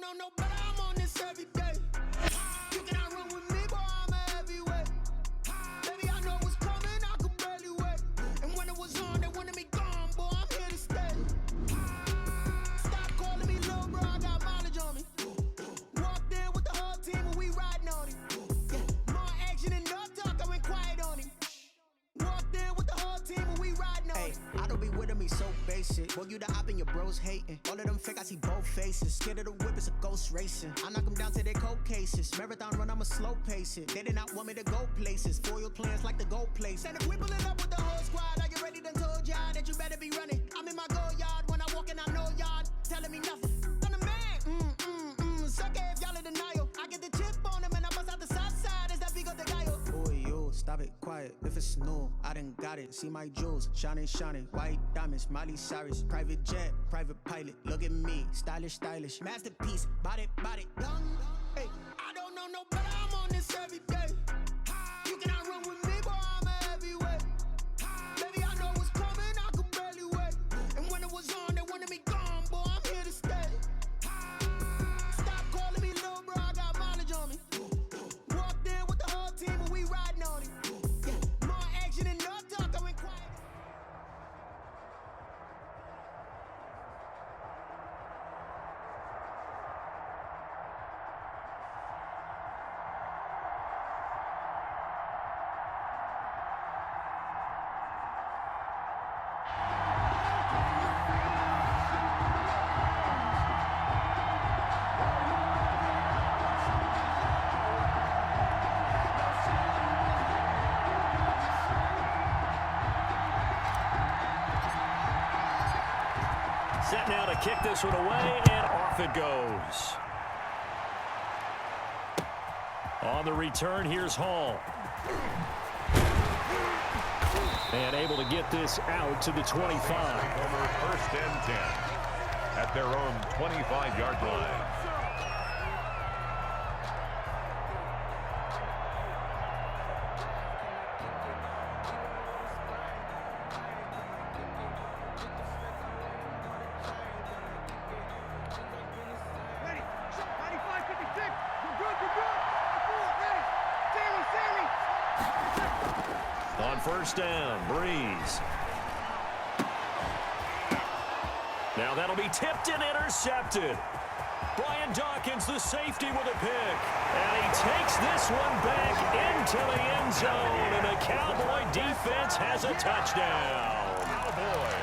know no better, I'm on this every day. You cannot run with me, boy, I'm a heavyweight. Baby, I know what's coming, I could barely wait. And when it was on, they wanted me gone, boy, I'm here to stay. Stop calling me little bro, I got mileage on me. Walked in with the whole team and we riding on him. Yeah, more action than no talk, I went quiet on him. Walked in with the whole team and we riding on him. I don't be with me so basic. Boy, you the op and your bros hating. All of them fake, I see both faces. Scared of the whip, it's a ghost racing. I knock them down to their cold cases. Marathon run, I'ma slow pace it. They did not want me to go places. Foil plans like the go place. And if we pulling up with the whole squad, are you ready? Done told y'all that you better be running. I'm in my go yard. When I walk in, I know y'all telling me nothing. I'm the man. Suck it if y'all in denial. I get the chip on him and I bust out the south side. Is that Vigo de Gallo? Boy, yo, stop it, quiet. If it's new, I done got it. See my jewels, shining, shining. White diamonds, Miley Cyrus. Private jet, private pilot. Look at me, stylish, stylish. Masterpiece, body, done. Hey, I don't know no better, I'm on this every day. You cannot run with me, boy, I'm a heavyweight. Baby, I know what's coming, I could barely wait. And when it was on, they wanted me gone, boy, I'm here to stay. Stop calling me little bro, I got mileage on me. Walked in with the whole team and we riding on him. Yeah, more action than no talk, I went quiet. Set now to kick this one away, and off it goes. On the return, here's Hall. And able to get this out to the 25. Over 1st and 10 at their own 25-yard line. On 1st down, Breeze. Now that'll be tipped and intercepted. Brian Dawkins, the safety, with a pick. And he takes this one back into the end zone. And the Cowboy defense has a touchdown. Cowboys.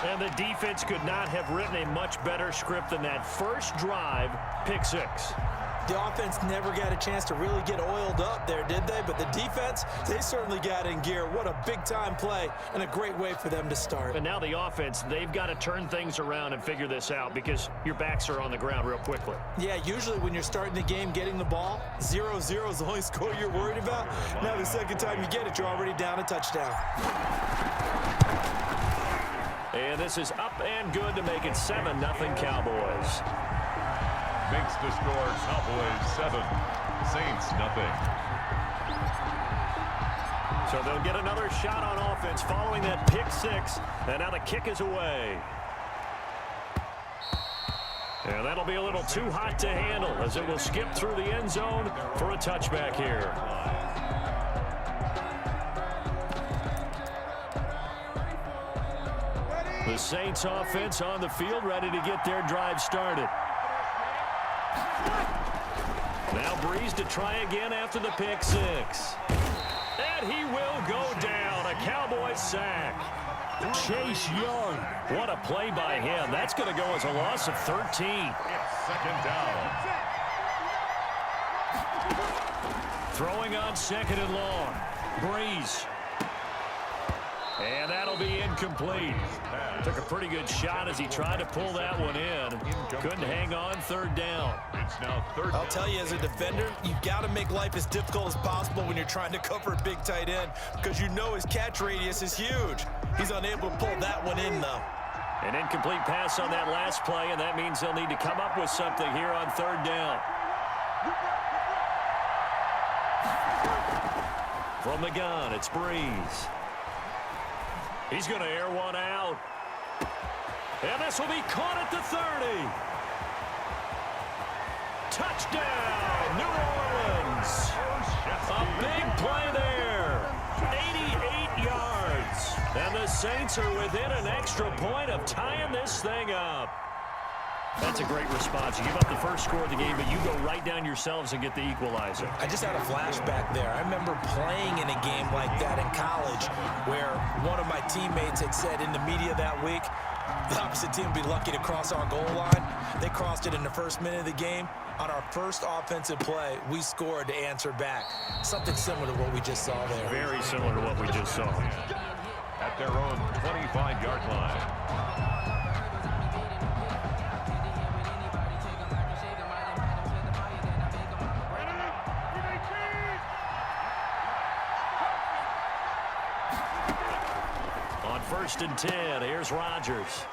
And the defense could not have written a much better script than that first drive, pick 6. The offense never got a chance to really get oiled up there, did they? But the defense, they certainly got in gear. What a big-time play and a great way for them to start. And now the offense, they've got to turn things around and figure this out because your backs are on the ground real quickly. Yeah, usually when you're starting the game getting the ball, 0-0 is the only score you're worried about. Now the second time you get it, you're already down a touchdown. And this is up and good to make it 7-0 Cowboys. Makes the score Cowboys 7, Saints nothing. So they'll get another shot on offense following that pick 6. And now the kick is away. And that'll be a little too hot to handle as it will skip through the end zone for a touchback here. The Saints offense on the field ready to get their drive started. Now Breeze to try again after the pick 6. And he will go down. A Cowboy sack. Chase Young. What a play by him. That's going to go as a loss of 13. It's 2nd down. Throwing on 2nd and long. Breeze. And that'll be incomplete. Took a pretty good shot as he tried to pull that one in. Couldn't hang on 3rd down. It's now 3rd. I'll tell you, as a defender, you've got to make life as difficult as possible when you're trying to cover a big tight end because you know his catch radius is huge. He's unable to pull that one in, though. An incomplete pass on that last play, and that means they'll need to come up with something here on 3rd down. From the gun, it's Breeze. He's going to air one out. And this will be caught at the 30. Touchdown, New Orleans. A big play there. 88 yards. And the Saints are within an extra point of tying this thing up. That's a great response. You give up the first score of the game, but you go right down yourselves and get the equalizer. I just had a flashback there. I remember playing in a game like that in college where one of my teammates had said in the media that week, the opposite team would be lucky to cross our goal line. They crossed it in the first minute of the game. On our first offensive play, we scored to answer back. Something similar to what we just saw there. Very similar to what we just saw. At their own 25-yard line. First and 10. Here's Rodgers.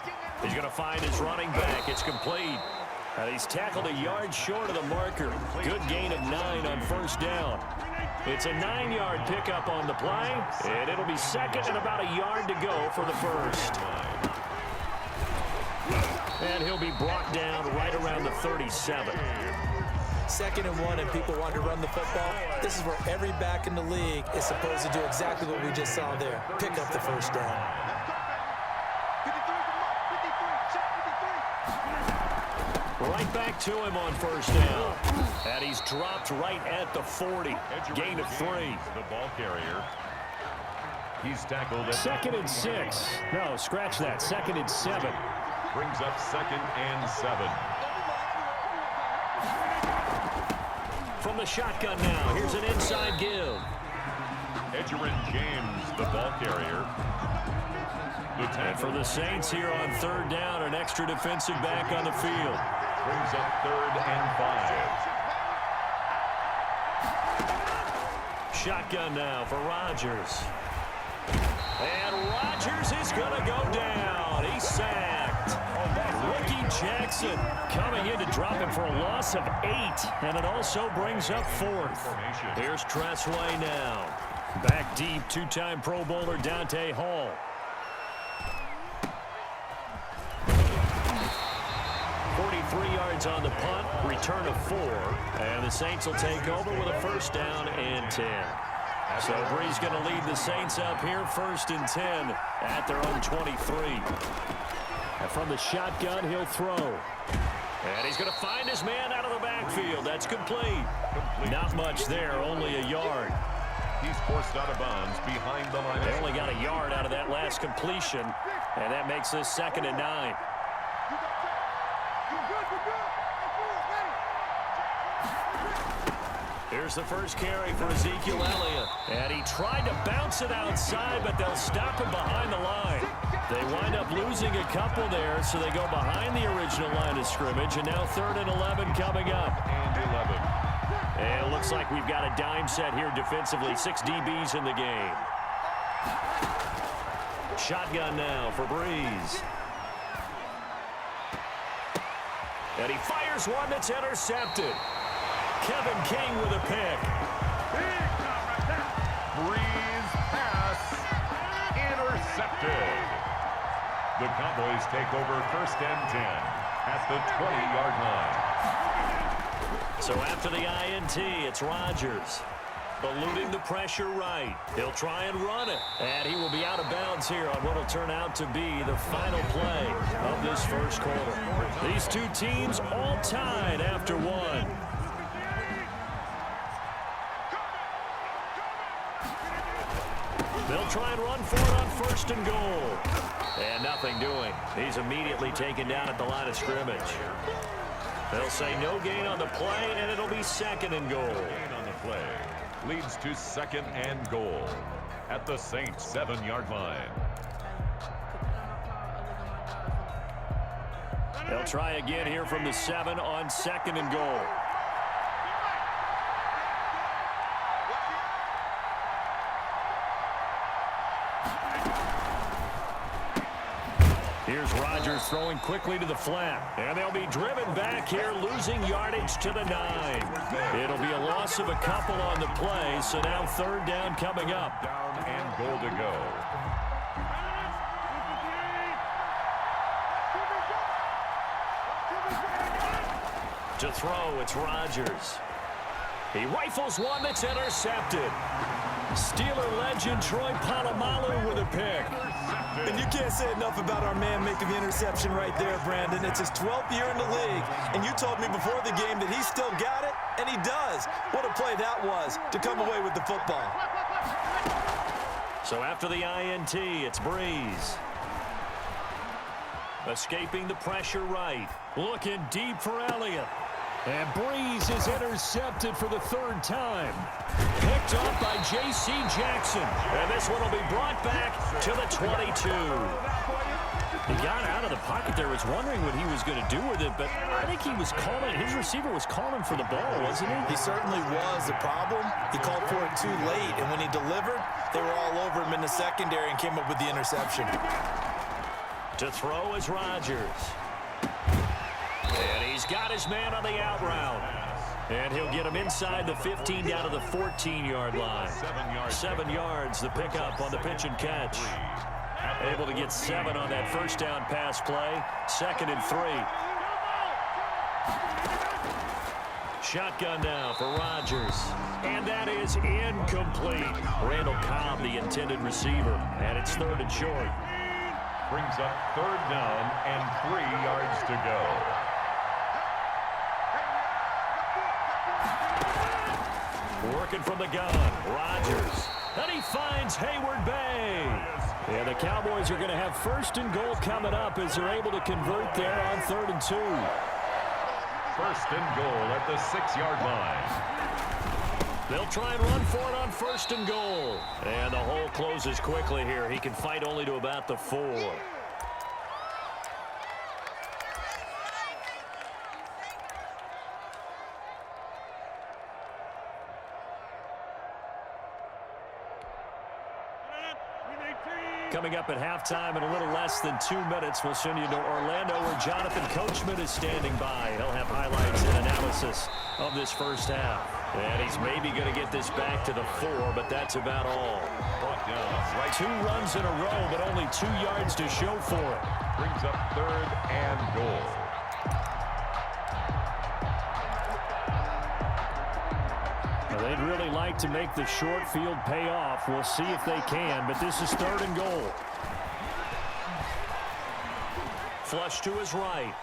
He's going to find his running back. It's complete. He's tackled a yard short of the marker. Good gain of 9 on first down. It's a 9-yard pickup on the play, and it'll be second and about a yard to go for the first. And he'll be brought down right around the 37. Second and 1 and people want to run the football. This is where every back in the league is supposed to do exactly what we just saw there. Pick up the first down. Right back to him on first down. And he's dropped right at the 40. Gain of 3. The ball carrier. He's tackled at second and 6. No, scratch that. Second and 7. Brings up second and 7. From the shotgun now, here's an inside give. Edgerrin James, the ball carrier. And for the Saints here on third down, an extra defensive back on the field. Brings up third and 5. Shotgun now for Rodgers. And Rodgers is going to go down. He's sacked. Rookie Jackson coming in to drop him for a loss of 8. And it also brings up fourth. Here's Tressway now. Back deep, two-time Pro Bowler Dante Hall. 43 yards on the punt, return of 4. And the Saints will take over with a first down and 10. So Bree's going to lead the Saints up here, first and 10 at their own 23. And from the shotgun, he'll throw. And he's going to find his man out of the backfield. That's complete. Not much there, only a yard. He's forced out of bounds behind the line. They only got a yard out of that last completion, and that makes this second and 9. Here's the first carry for Ezekiel Elliott. And he tried to bounce it outside, but they'll stop him behind the line. They wind up losing a couple there, so they go behind the original line of scrimmage, and now third and 11 coming up. And 11. And it looks like we've got a dime set here defensively. 6 DBs in the game. Shotgun now for Breeze. And he fires one that's intercepted. Kevin King with a pick. Breeze pass intercepted. The Cowboys take over first and 10 at the 20-yard line. So after the INT, it's Rodgers. Eluding the pressure right. He'll try and run it. And he will be out of bounds here on what will turn out to be the final play of this first quarter. These two teams all tied after one. They'll try and run for it on first and goal. And nothing doing. He's immediately taken down at the line of scrimmage. They'll say no gain on the play, and it'll be second and goal. Gain on the play leads to second and goal at the Saints 7-yard line. They'll try again here from the 7 on second and goal. Here's Rodgers throwing quickly to the flat. And they'll be driven back here, losing yardage to the 9. It'll be a loss of a couple on the play, so now third down coming up. Down and goal to go. To throw, it's Rodgers. He rifles one that's intercepted. Steeler legend Troy Polamalu with a pick. And you can't say enough about our man making the interception right there, Brandon. It's his 12th year in the league, and you told me before the game that he still got it, and he does. What a play that was to come away with the football. So after the INT, it's Breeze. Escaping the pressure right. Looking deep for Elliott. And Breeze is intercepted for the third time. Picked off by J.C. Jackson. And this one will be brought back to the 22. He got out of the pocket there. Was wondering what he was going to do with it, but I think he was calling. His receiver was calling for the ball, wasn't he? He certainly was. The problem, he called for it too late, and when he delivered, they were all over him in the secondary and came up with the interception. To throw is Rodgers. And he's got his man on the out route. And he'll get him inside the 15 down to the 14-yard line. 7 yards, the pickup on the pitch and catch. Able to get 7 on that first down pass play. 2nd and 3. Shotgun now for Rodgers. And that is incomplete. Randall Cobb, the intended receiver. And it's 3rd and short. Brings up 3rd down and 3 yards to go. Working from the gun, Rodgers. And he finds Hayward Bay. And the Cowboys are going to have 1st and goal coming up as they're able to convert there on 3rd and 2. 1st and goal at the 6-yard line. They'll try and run for it on 1st and goal. And the hole closes quickly here. He can fight only to about the 4. Coming up at halftime in a little less than 2 minutes, we'll send you to Orlando where Jonathan Coachman is standing by. He'll have highlights and analysis of this first half. And he's maybe going to get this back to the 4, but that's about all. Right. 2 runs in a row, but only 2 yards to show for it. Brings up 3rd and goal. They'd really like to make the short field pay off. We'll see if they can, but this is 3rd and goal. Flush to his right.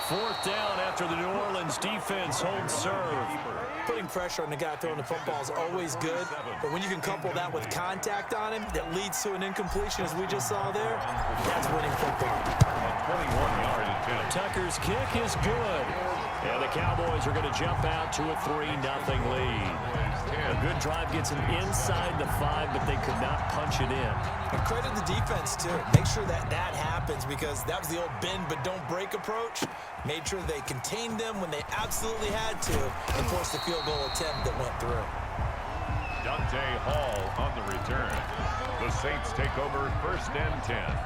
4th down after the New Orleans defense holds serve. Putting pressure on the guy throwing the football is always good, but when you can couple that with contact on him that leads to an incompletion, as we just saw there, that's winning football. 21-yard attempt. Tucker's kick is good. And the Cowboys are going to jump out to a 3-0 lead. A good drive gets them inside the 5, but they could not punch it in. And credit the defense, too. Make sure that happens, because that was the old bend but don't break approach. Made sure they contained them when they absolutely had to and forced the field goal attempt that went through. Dante Hall on the return. The Saints take over 1st and 10.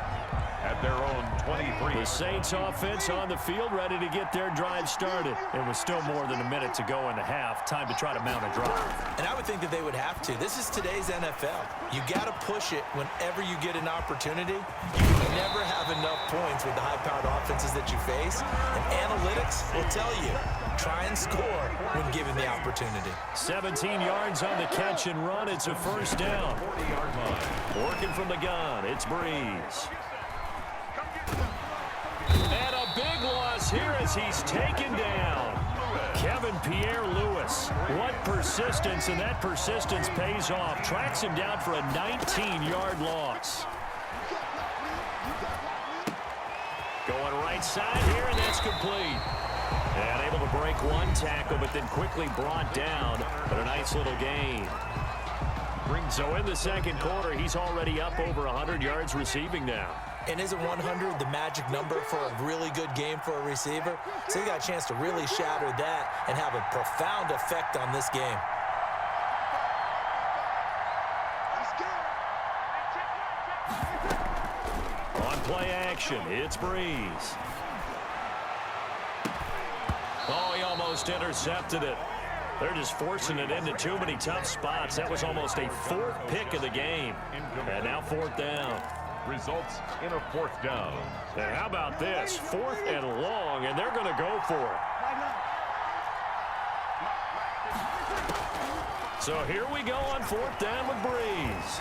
At their own 23. The Saints offense on the field, ready to get their drive started. It was still more than a minute to go in the half. Time to try to mount a drive. And I would think that they would have to. This is today's NFL. You got to push it whenever you get an opportunity. You can never have enough points with the high-powered offenses that you face. And analytics will tell you, try and score when given the opportunity. 17 yards on the catch and run. It's a 1st down. 40-yard line. Working from the gun, it's Breeze. And a big loss here as he's taken down. Kevin Pierre-Louis. What persistence, and that persistence pays off. Tracks him down for a 19-yard loss. Going right side here, and that's complete. And able to break 1 tackle, but then quickly brought down. But a nice little gain. So in the 2nd quarter, he's already up over 100 yards receiving now. And isn't 100 the magic number for a really good game for a receiver? So he got a chance to really shatter that and have a profound effect on this game. On play action, it's Breeze. Oh, he almost intercepted it. They're just forcing it into too many tough spots. That was almost a 4th pick of the game. And now 4th down. results in a 4th down. And how about this? 4th and long, and they're going to go for it. So here we go on 4th down with Breeze.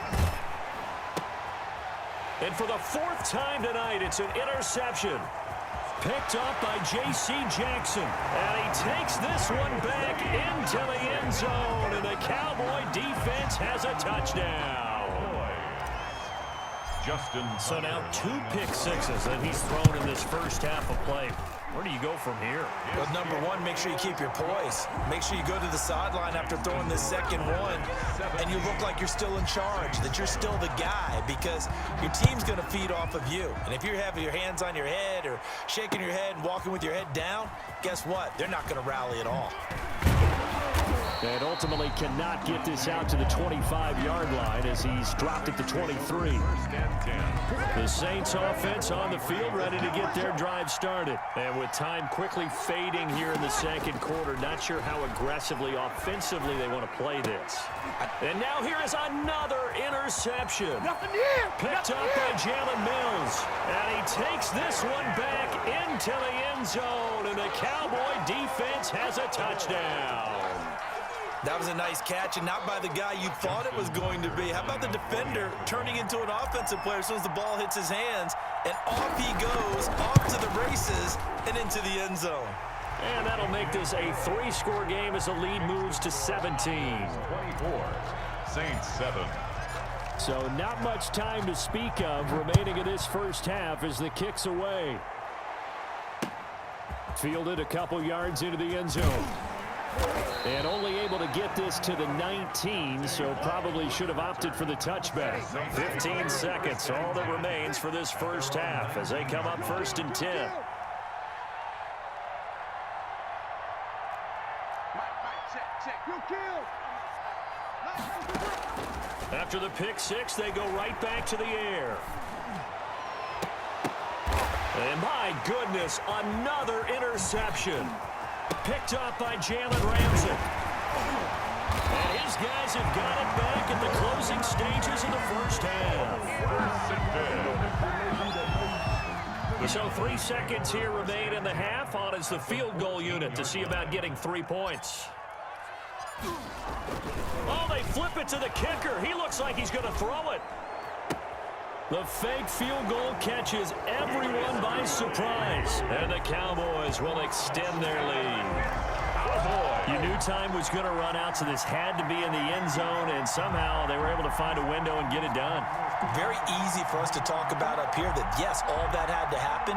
And for the 4th time tonight, it's an interception. Picked up by J.C. Jackson. And he takes this one back into the end zone. And the Cowboy defense has a touchdown. So now 2 pick-sixes that he's thrown in this first half of play. Where do you go from here? Well, number one, make sure you keep your poise. Make sure you go to the sideline after throwing this second one, and you look like you're still in charge, that you're still the guy, because your team's going to feed off of you. And if you're having your hands on your head or shaking your head and walking with your head down, guess what? They're not going to rally at all. And ultimately cannot get this out to the 25-yard line as he's dropped at the 23. The Saints offense on the field ready to get their drive started. And with time quickly fading here in the second quarter, not sure how aggressively, offensively they want to play this. And now here is another interception. Picked up by Jalen Mills. And he takes this one back into the end zone. And the Cowboy defense has a touchdown. That was a nice catch, and not by the guy you thought it was going to be. How about the defender turning into an offensive player as soon as the ball hits his hands, and off he goes, off to the races, and into the end zone. And that'll make this a 3-score game as the lead moves to 17. 24, Saints 7. So not much time to speak of remaining in this first half as the kick's away. Fielded a couple yards into the end zone. And only able to get this to the 19, so probably should have opted for the touchback. 15 seconds, all that remains for this first half as they come up 1st and 10. After the pick six, they go right back to the air. And my goodness, another interception. Picked up by Jalen Ramsey. And his guys have got it back at the closing stages of the first half. So 3 seconds here remain in the half on as the field goal unit to see about getting 3 points. Oh, they flip it to the kicker. He looks like he's going to throw it. The fake field goal catches everyone by surprise. And the Cowboys will extend their lead. You knew time was going to run out, so this had to be in the end zone, and somehow they were able to find a window and get it done. Very easy for us to talk about up here that, yes, all that had to happen,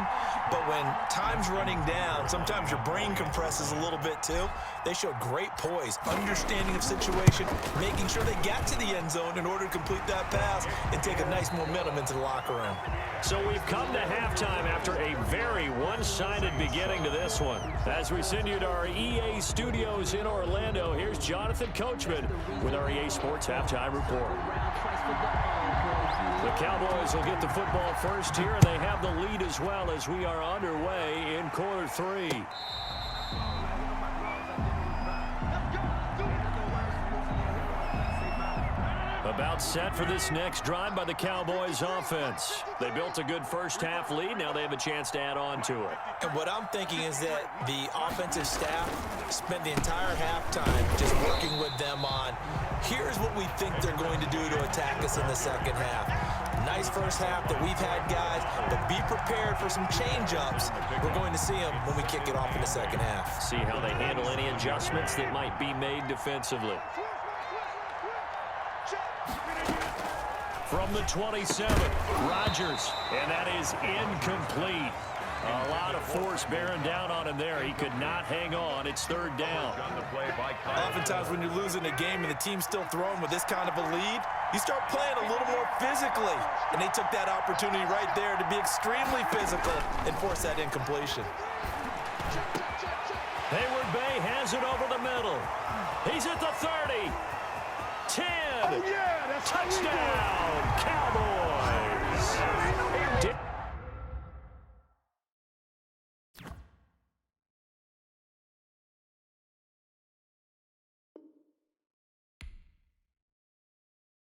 but when time's running down, sometimes your brain compresses a little bit too. They showed great poise, understanding of situation, making sure they got to the end zone in order to complete that pass and take a nice momentum into the locker room. So we've come to halftime after a very one-sided beginning to this one. As we send you to our EA studios in Orlando, here's Jonathan Coachman with our EA Sports Halftime Report. The Cowboys will get the football first here, and they have the lead as well as we are underway in quarter 3. About set for this next drive by the Cowboys offense. They built a good first half lead. Now they have a chance to add on to it. And what I'm thinking is that the offensive staff spent the entire halftime just working with them on, here's what we think they're going to do to attack us in the second half. Nice first half that we've had, guys, but be prepared for some change-ups. We're going to see them when we kick it off in the second half. See how they handle any adjustments that might be made defensively. From the 27, Rodgers, and that is incomplete. A lot of force bearing down on him there. He could not hang on. It's 3rd down. Oftentimes when you're losing a game and the team's still throwing with this kind of a lead, you start playing a little more physically. And they took that opportunity right there to be extremely physical and force that incompletion. Hayward Bay has it over the middle. He's at the 30. 10. Touchdown.